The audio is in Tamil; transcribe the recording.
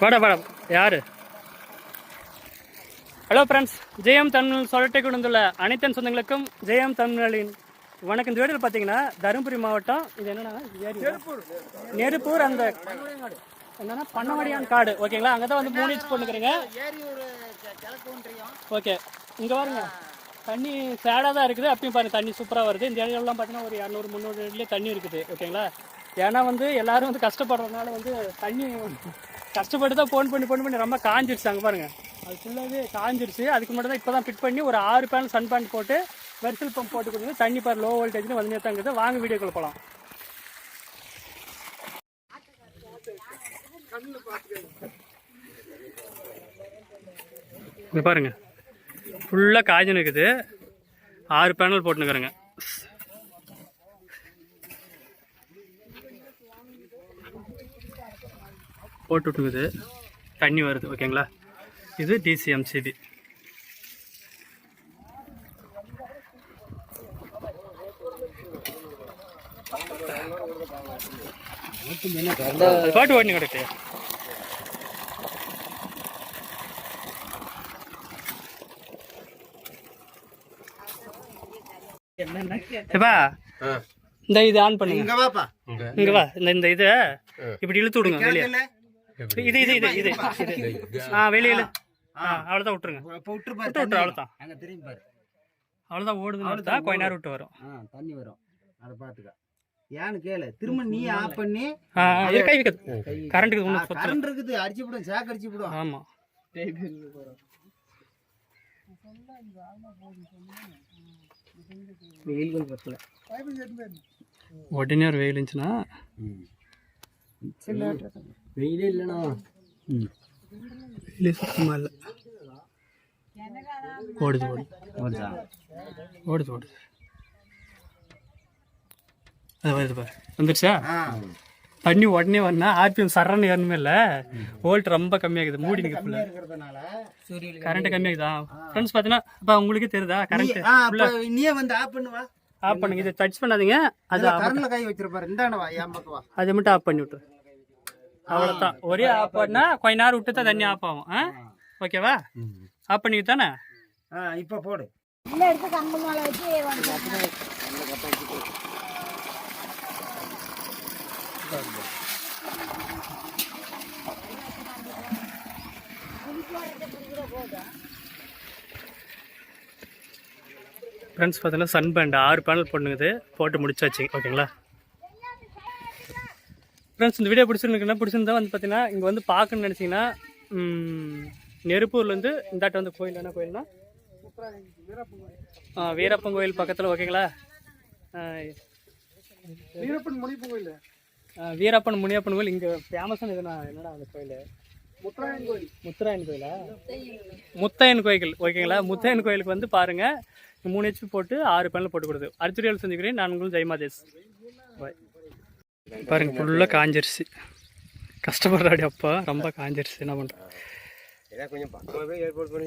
வாடா வாடா யாரு? ஹலோ ஃப்ரெண்ட்ஸ், ஜெயம் தமிழ் சொல்லட்டை கொண்டுள்ள அனைத்து சொந்தங்களுக்கும் ஜெயம் தமிழின் வணக்கம். இந்த வீடியோவில் பார்த்தீங்கன்னா தருமபுரி மாவட்டம், இது என்னன்னா நெருப்பூர், அந்த என்னன்னா பண்ணவாடியான் காடு, ஓகேங்களா? அங்கே தான் வந்து 3 இன்ச் போட்டுக்கிறேங்க. ஓகே, இங்கே பாருங்க, தண்ணி சேடாக தான் இருக்குது. அப்பயும் பாருங்கள், தண்ணி சூப்பராக வருது. இந்த ஏரியாவெலாம் பார்த்தீங்கன்னா ஒரு 200-300 அடியிலே தண்ணி இருக்குது, ஓகேங்களா? ஏன்னா வந்து எல்லோரும் வந்து கஷ்டப்படுறதுனால வந்து தண்ணி கஷ்டப்பட்டு தான் ஃபோன் பண்ணி ரொம்ப காஞ்சிருச்சு. அங்கே பாருங்கள், அது ஃபுல்லாகவே காஞ்சிருச்சு. அதுக்கு மட்டும் தான் இப்போ தான் ஃபிட் பண்ணி ஒரு 6 பேனல் சன் பேன் போட்டு வெர்சல் பம்ப் போட்டு கொடுத்து தண்ணி பாரு லோ வோல்டேஜ்னு வந்து தாங்குது. வாங்க வீடியோக்குள்ள போகலாம். இங்கே பாருங்க, ஃபுல்லாக காய்ஞ்சு இருக்குது. 6 பேனல் போட்டுனுக்குறேங்க. போட்டு விட்டுக்குது, தண்ணி வருது, ஓகேங்களா? இது டிசிஎம்சிபி. பாட்டு ஓடி கிடக்கு. இந்த இது ஆன் பண்ணுங்க. இங்க வா, இந்த இதை இப்படி இழுத்து விடுங்க வெளியே. இது இது இது இது வெளியில அவ்வளோதான் விட்டுருங்க. விட்டு அவ்வளோதான், அவ்வளோதான் ஓடுதுன்னு கொஞ்ச நேரம் விட்டு வரும், தண்ணி வரும். அதை பார்த்துக்க. ஏன்னு கேளு, திரும்ப நீ ஆஃப் பண்ணி கை வைக்க கரண்ட் கரண்ட் இருக்குது, அடிச்சு விடும், சேக் அடிச்சு விடும். ஆமா, வெயில்கள் பத்தல, உடனே ஒரு வெயில் இருந்துச்சுன்னா வெயிலே இல்லைண்ணா. வெயிலே சுத்தமாக இல்லை. ஓடுது ஓடுது ஓடுது ஓடுது. அது வருது பாரு, வந்துருச்சா? தண்ணி உடனே வரனா ஆர்பிஎம் சரன்னு ஏறணுமே இல்லை. வோல்ட் ரொம்ப கம்மியாகுது, மூடி நிற்கிறதுல கரண்ட் கம்மியாகுதா ஃப்ரெண்ட்ஸ்? பார்த்தீங்கன்னா இப்போ உங்களுக்கே தெரியுதா கரண்ட்? நீயே வந்து ஆஃப் பண்ணுவா, ஆஃப் பண்ணுங்க. இதை டச் பண்ணாதீங்க, அது கரண்ட்ல கை வச்சிருப்பாரு. இந்தாண்டவா, ஏன் பக்கவா, அதை மட்டும் ஆஃப் பண்ணி விட்டுரு. அவ்வளோதான், ஒரே ஆஃப் பண்ணா கொஞ்ச நேரம் விட்டு தான் தண்ணி ஆஃப் ஆகும். ஓகேவா? ஆஃப் பண்ணி தானே இப்போ போடு. ஃப்ரெண்ட்ஸ் பார்த்தீங்கன்னா சன் பேண்ட் 6 பேனல் போட்டுங்குது, போட்டு முடிச்சாச்சு, ஓகேங்களா? ஃப்ரெண்ட்ஸ், இந்த வீடியோ பிடிச்சிருந்தா வந்து பார்த்தீங்கன்னா இங்கே வந்து பார்க்கணுன்னு நினச்சிங்கன்னா நெருப்பூர்லேருந்து இந்தாட்ட வந்து கோயில், என்ன கோயில்னா வீரப்பன் கோயில் பக்கத்தில், ஓகேங்களா? வீரப்பன் முனியப்பன் கோயில், வீரப்பன் முனியப்பன் கோயில் இங்கே ஃபேமஸான இதுனா என்னடா அந்த கோயில்? முத்தராயன் கோயில். முத்தராயன் கோயிலா? முத்தையன் கோயில், ஓகேங்களா? முத்தையன் கோயிலுக்கு வந்து பாருங்கள், 3 HP போட்டு 6 பேனல் போட்டு கொடுது. அடுத்த வீடியோவில் செஞ்சுக்கிறேன். நான் உங்களுக்கு ஜெயமாதேஷ் பாய். பாருங்க, ஃபுல்லாக காஞ்சிருச்சு. கஷ்டப்படுறாடி அப்பா, ரொம்ப காஞ்சிருச்சு. என்ன பண்ணுறேன்? கொஞ்சம் பக்கமாகவே ஏற்பாடு பண்ணி